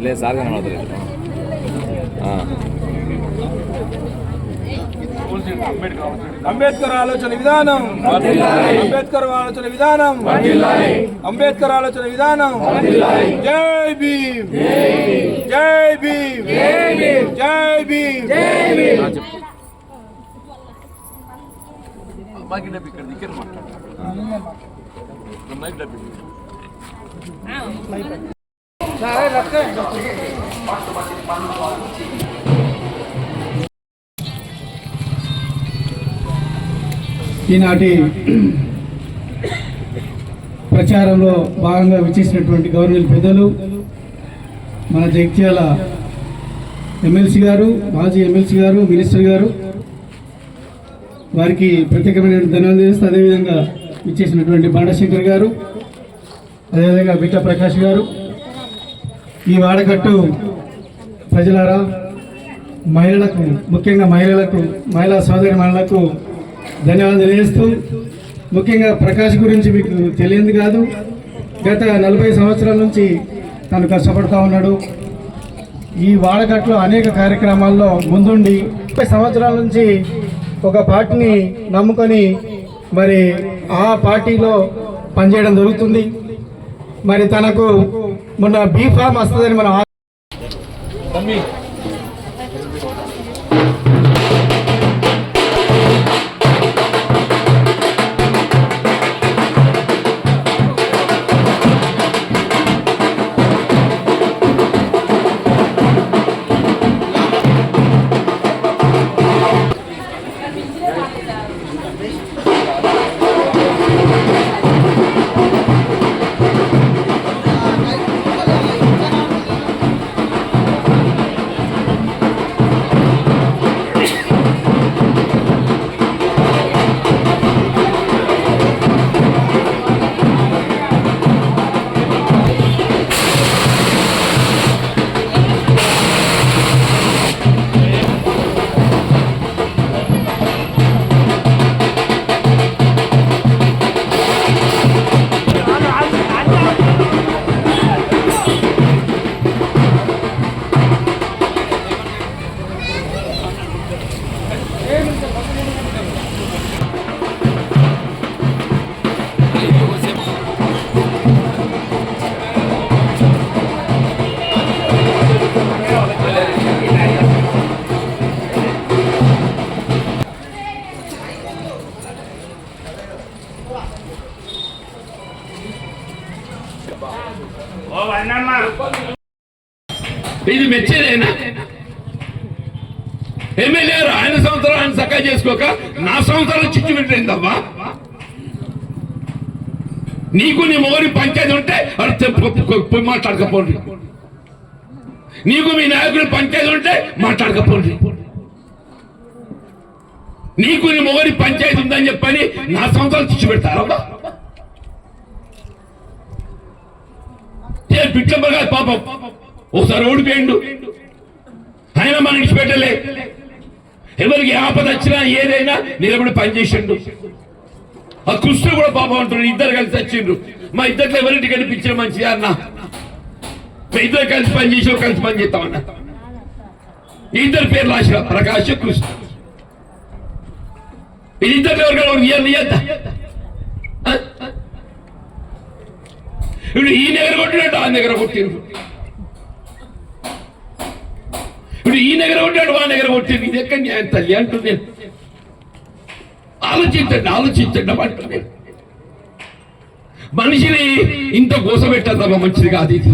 లేదు సార్ కనబడతలేదు. అంబేద్కర్ ఆలోచన విధానం, అంబేద్కర్ ఆలోచన విధానం, అంబేద్కర్ ఆలోచన విధానం. జై భీమ్, జై భీమ్, జై భీమ్. ఈనాటి ప్రచారంలో భాగంగా విచ్చేసినటువంటి గవర్నమెంట్ పెద్దలు, మన జగిత్యాల ఎమ్మెల్సీ గారు, మాజీ ఎమ్మెల్సీ గారు, మినిస్టర్ గారు, వారికి ప్రత్యేకమైన ధన్యవాదాలు చేస్తూ, అదేవిధంగా విచ్చేసినటువంటి బాండశంకర్ గారు, అదేవిధంగా బిట్ట ప్రకాష్ గారు, ఈ వాడకట్టు ప్రజలారా, మహిళలకు, ముఖ్యంగా మహిళా సోదరి మహిళలకు ధన్యవాదాలు తెలియజేస్తూ, ముఖ్యంగా ప్రకాష్ గురించి మీకు తెలియదు కాదు, గత 40 సంవత్సరాల నుంచి తను కష్టపడుతూ ఉన్నాడు. ఈ వాడకట్లో అనేక కార్యక్రమాల్లో ముందుండి 30 సంవత్సరాల నుంచి ఒక పార్టీని నమ్ముకొని మరి ఆ పార్టీలో పనిచేయడం జరుగుతుంది. మరి తనకు మొన్న బీఫామ్ వస్తుందని మనం ఇది మెచ్చేదేనా? ఎమ్మెల్యే ఆయన సంవత్సరాలు ఆయన చక్కగా చేసుకోక నా సంవత్సరాలు చిచ్చు పెట్టిందమ్మా. నీకు నీ మొగరి పంచాయతీ ఉంటే అది మాట్లాడకపోండి, నీకు మీ నాయకుడి పంచాయతీ ఉంటే మాట్లాడకపోండి, నీకు నీ మొగరి పంచాయతీ ఉందని చెప్పని నా సంవత్సరాలు చిచ్చు పెడతారమ్మా. పిట్లబ్బగా పాపం ఒకసారి ఓడిపోయిండు, ఆయన మన ఇచ్చిపెట్టలే, ఎవరికి ఆపద వచ్చినా ఏదైనా నిలబడి పనిచేసిండు. ఆ కృష్ణ కూడా పాపం అంటున్నాడు, ఇద్దరు కలిసి వచ్చిండ్రు, మా ఇద్దరిలో ఎవరికి కనిపించిన మంచిది అన్న, ఇద్దరు కలిసి పనిచేసావు, కలిసి పని చేస్తామన్నా. ఇద్దరు పేర్లు రాసిన ప్రకాశ్, కృష్ణ, వీళ్ళిద్దరు ఎవరికైనా ఇప్పుడు ఈ దగ్గర కొట్టినట్టు ఆ దగ్గర కొట్టిండ్రు, ఇప్పుడు ఈ దగ్గర కొట్టాడు ఆ దగ్గర కొట్టిండు. ఇది ఎక్కడ న్యాయం తల్లి అంటుంది. ఆలోచించండి అంటుంది. మనిషిని ఇంత గోసపెట్టద్దామా, మంచిది కాదు ఇది.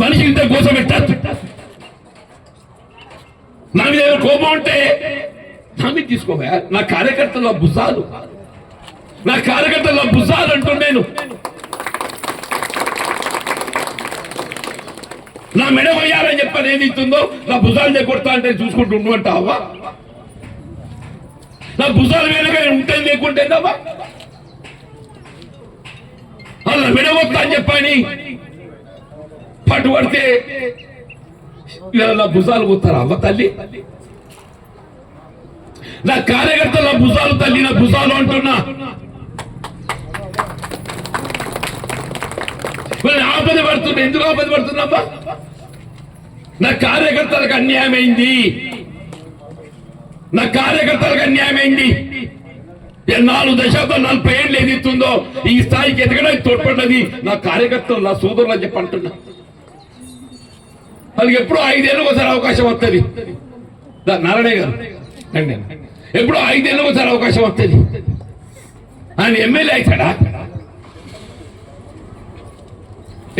మనిషిని ఇంత గోసపెట్టద్దు. నా మీద కోపం ఉంటే నా మీద తీసుకోవా. నా కార్యకర్తల భుజాలు అంటున్నాను. నా మెడ పోయాలని చెప్పని ఏది ఇస్తుందో నా భుజాలు కొడతా అంటే చూసుకుంటూ ఉండమంటావా? నా భుజాలు వెనక ఉంటుంది లేకుంటే అలా విడవద్దా అని చెప్పని పట్టుబడితే ఇలా నా భుజాలు పోతారా అమ్మ తల్లి? నా కార్యకర్తల భుజాలు తల్లి, నా భుజాలు అంటున్నా. ఆపద పడుతున్నా. ఎందుకు ఆపద పడుతున్నామ్మా? నా కార్యకర్తలకు అన్యాయమైంది, నా కార్యకర్తలకు అన్యాయమైంది. 4 దశాబ్దాలు 40 ఏళ్ళు ఏదిస్తుందో ఈ స్థాయికి ఎదగడానికి తోడ్పడ్డది నా కార్యకర్తలు, నా సోదరులు అని చెప్పి అంటున్నా. వాళ్ళకి ఎప్పుడో 5 ఏళ్ళకి ఒకసారి అవకాశం వస్తుంది. నారాయణ గారు అండి, ఎప్పుడో 5 ఏళ్ళకి ఒకసారి అవకాశం వస్తుంది. ఆయన ఎమ్మెల్యే అవుతాడా?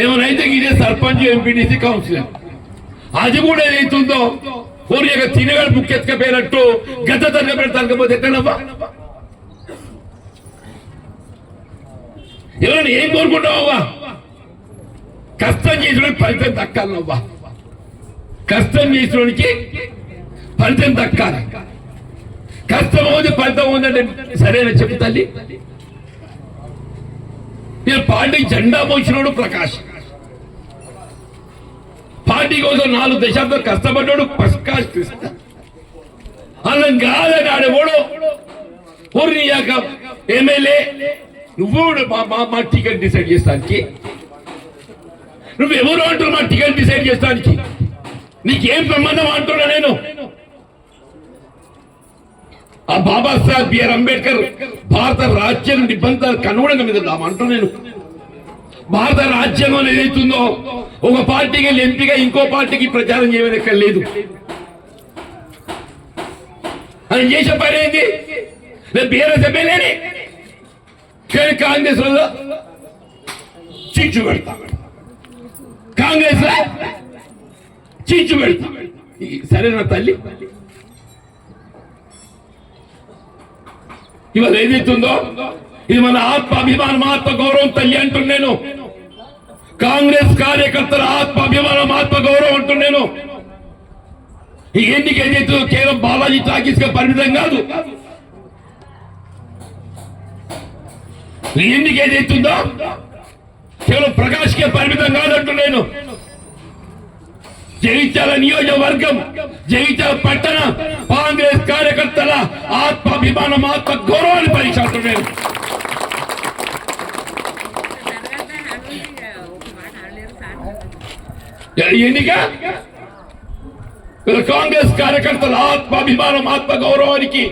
ఏమైనా అయితే ఇదే సర్పంచ్, ఎంపీటీసీ, కౌన్సిలర్. అది కూడా ఏదైతుందో ఊరి యొక్క తినగడు బుక్ ఎత్తుకపోయినట్టు గత తరగ పెడతాకపోతే ఎక్కడవ్వా? ఎవరైనా ఏం కోరుకుంటావా? కష్టం చేసినోడికి ఫలితం దక్కాలవ్వా. కష్టం చేసినోడికి ఫలితం దక్కాలి. కష్టం అవుతుంది, ఫలితం ఉందంటే సరేనా చెప్పు తల్లి? నేను పార్టీ జెండా మోసినోడు ప్రకాష్, పార్టీ కోసం 4 దశాబ్దాలు కష్టపడ్డాడు ప్రకాష్ కృష్ణ. అలా కాదని ఆడేవాడు పూర్ణియాక ఎమ్మెల్యే. నువ్వు మా టికెట్ డిసైడ్ చేస్తానికి నువ్వు ఎవరు అంటున్నావు? మా టికెట్ డిసైడ్ చేస్తానికి నీకేం సంబంధం అంటున్నా నేను? ఆ బాబాసాహెబ్ బిఆర్ అంబేద్కర్ భారత రాజ్యాంగ నిబంధనలకు అనుగుణంగా మీద అంటున్నా నేను. భారత రాజ్యాంగం ఏదైతుందో ఒక పార్టీకి ఎంపీగా ఇంకో పార్టీకి ప్రచారం చేయడం లేదు. ఆయన చేసే పని ఏంది? నేను బీఆర్ఎస్ ఎమ్మెల్యేని కాంగ్రెస్ లో చిచ్చు పెడతా, కాంగ్రెస్ లో చిచ్చు పెడతా. సరేనా తల్లి? ఇవాళ ఏదైతుందో ఇది మన ఆత్మాభిమానం, ఆత్మ గౌరవం తల్లి అంటున్నాను. కాంగ్రెస్ కార్యకర్తల ఆత్మాభిమానం, ఆత్మ గౌరవం అంటున్నాను. ఈ ఎన్నిక ఏదైతుందో కేవలం బాలాజీ టాకీస్ గా పరిమితం కాదు. ఈ ఎన్నిక ఏదైతుందో కేవలం ప్రకాష్ కే పరిమితం కాదంటున్నాను. జగిత్యాల నియోజకవర్గం, జగిత్యాల పట్టణ కాంగ్రెస్ కార్యకర్తల ఆత్మాభిమానం, ఆత్మ గౌరవాన్ని పరీక్ష అంటున్నాను. ఎన్నిక కాంగ్రెస్ కార్యకర్తల ఆత్మాభిమానం, ఆత్మ గౌరవానికి,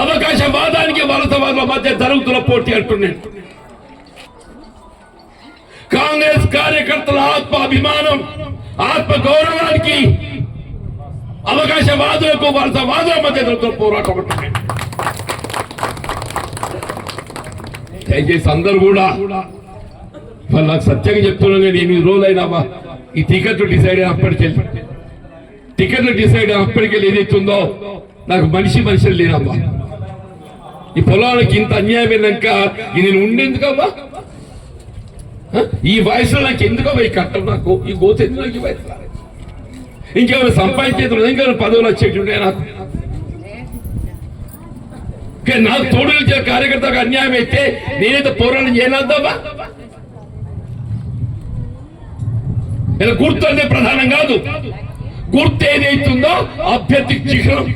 అవకాశవాదానికి, వలసవాదుల మధ్య జరుగుతున్న పోటీ అంటున్నాను. కాంగ్రెస్ కార్యకర్తల ఆత్మాభిమానం, ఆత్మ గౌరవానికి, అవకాశవాదులకు, వలసవాదుల మధ్య జరుగుతున్న పోరాటం అంటున్నాను. దయచేసి అందరూ కూడా నాకు సత్యంగా చెప్తున్నాను. నేను 8 రోజులైనా ఈ టికెట్లు డిసైడ్ అయినప్పటికెళ్ళి, టికెట్లు డిసైడ్ అయినప్పటికెళ్ళి ఏదైతుందో నాకు మనిషి లేనమ్మా. ఈ పొలానికి ఇంత అన్యాయం అయినాక నేను ఉండేందుకమ్మా? ఈ వయసులో నాకు ఎందుకమ్మా ఈ కట్టం? నాకు ఈ గోత ఎందుకు? నాకు ఈ వయసులో ఇంకేమైనా సంపాదించేది, ఇంకేమైనా పదవులు వచ్చేటుండే నాకు. నాకు తోడు నిలిచిన కార్యకర్తకు అన్యాయం అయితే నేనైతే పోరాటం చేయలేద్దామా? ఇలా గుర్తు అంటే ప్రధానం కాదు. గుర్తు ఏదైతుందో అభ్యర్థికి చిహ్నం.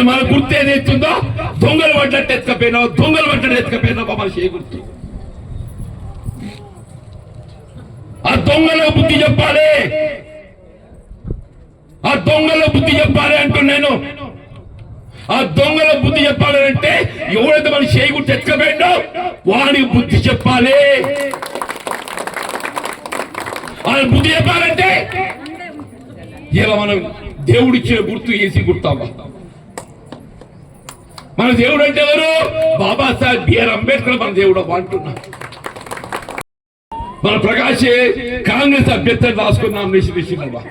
మన గుర్తు ఏదైతుందో దొంగలు పడ్డట్టు ఎత్తుకపోయినావు, దొంగలు పడ్డట్టు ఎత్తుకపోయినావు మమ్మల్ని చేయ గుర్తు. ఆ దొంగలో బుద్ధి చెప్పాలి, ఆ దొంగలో బుద్ధి చెప్పాలి అంటున్నాను. ఆ దొంగల బుద్ధి చెప్పాలంటే ఎవరైతే మన చేయి గుర్తు ఎత్తుకపోయిందో వాడికి బుద్ధి చెప్పాలి. వాళ్ళ బుద్ధి చెప్పాలంటే ఇలా మనం దేవుడిచ్చిన గుర్తు ఏసీ గుర్తావా? మన దేవుడు అంటే ఎవరు? బాబాసాహెబ్ బిఆర్ అంబేద్కర్ మన దేవుడు అంటున్నా. మన ప్రకాశ్ కాంగ్రెస్ అభ్యర్థులు రాసుకున్న నామినేషన్ ఇచ్చినవా?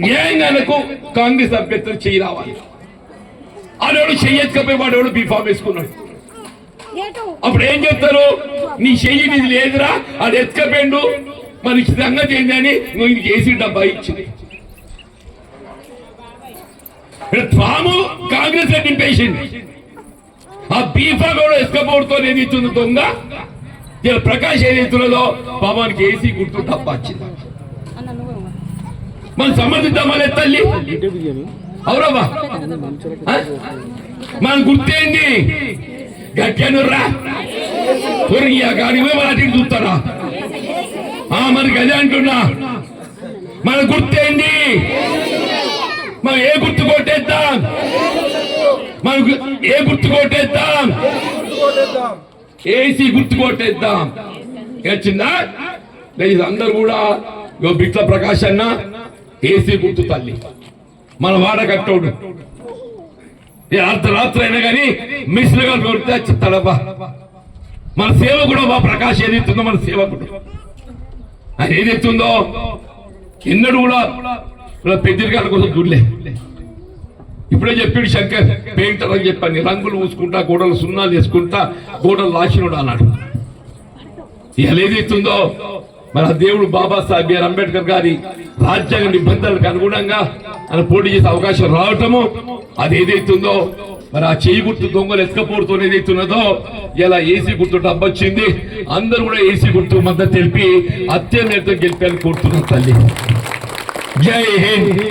న్యాయంగానకు కాంగ్రెస్ అభ్యర్థులు చేయి రావాలి. ఆడవాడు చెయ్యకపోయి వాడేవాడు బీఫామ్ వేసుకున్నాడు. అప్పుడు ఏం చెప్తారు? నీ చెయ్యి నీది లేదురా, అది ఎత్తుకపోయిండు, మరి సంగతి ఏంటని నువ్వు ఇది చేసి డబ్బా ఇచ్చింది. తాము కాంగ్రెస్ లో నింపేసింది. ఆ బీఫా కూడా ఎస్కపోడుతో ఏదైతుందో దొంగ ఇలా ప్రకాష్ ఏదైతున్నదో పాపానికి ఏసీ గుర్తు తప్ప వచ్చింది. మనం సమర్థిద్దామలే తల్లి అవురమ్మా. మన గుర్తేంది గట్టినుర్రా కొరిగి గాడి మన అటు చూస్తారా మనకి అదే అంటున్నా. మన గుర్తేంది? మనం ఏ గుర్తు కొట్టేద్దాం? మనకు ఏ గుర్తు కొట్టేద్దాం? ఏసీ గుర్తు కొట్టేద్దాం. వచ్చిందా? లేదు అందరు కూడా బిట్ల ప్రకాష్ అన్న ఏసీ గుర్తు తల్లి మన వాడ కట్టోడు అర్ధరాత్రి అయినా కానీ మిశ్రగా కొడితే చిత్తడబ్బా. మన సేవకుడు బా ప్రకాష్ ఏదైతుందో మన సేవకుడు ఆయన ఏదైతుందో ఎన్నడూ కూడా పెద్దరికాల కోసం చూడలే. ఇప్పుడే చెప్పాడు శంకర్ పెయింటర్ అని చెప్పాను, రంగులు పూసుకుంటా గోడలు సున్నాలు వేసుకుంటా గోడలు లాచినోడు అన్నాడు. ఇలా ఏదైతుందో మన దేవుడు బాబాసాహెబ్ బిఆర్ అంబేద్కర్ గారి రాజ్యాంగ నిబంధనలకు అనుగుణంగా ఆయన పోటీ చేసే అవకాశం రావటము అది ఏదైతుందో మరి ఆ చేయి గుర్తు దొంగలు ఎత్తుకపోడుతో ఏదైతున్నదో ఇలా ఏసీ గుర్తు డబ్బొచ్చింది. అందరూ కూడా ఏసీ గుర్తు మద్దతు తెలిపి అత్యంత గెలిపాలని కోరుతున్నారు తల్లి. జై హింద్.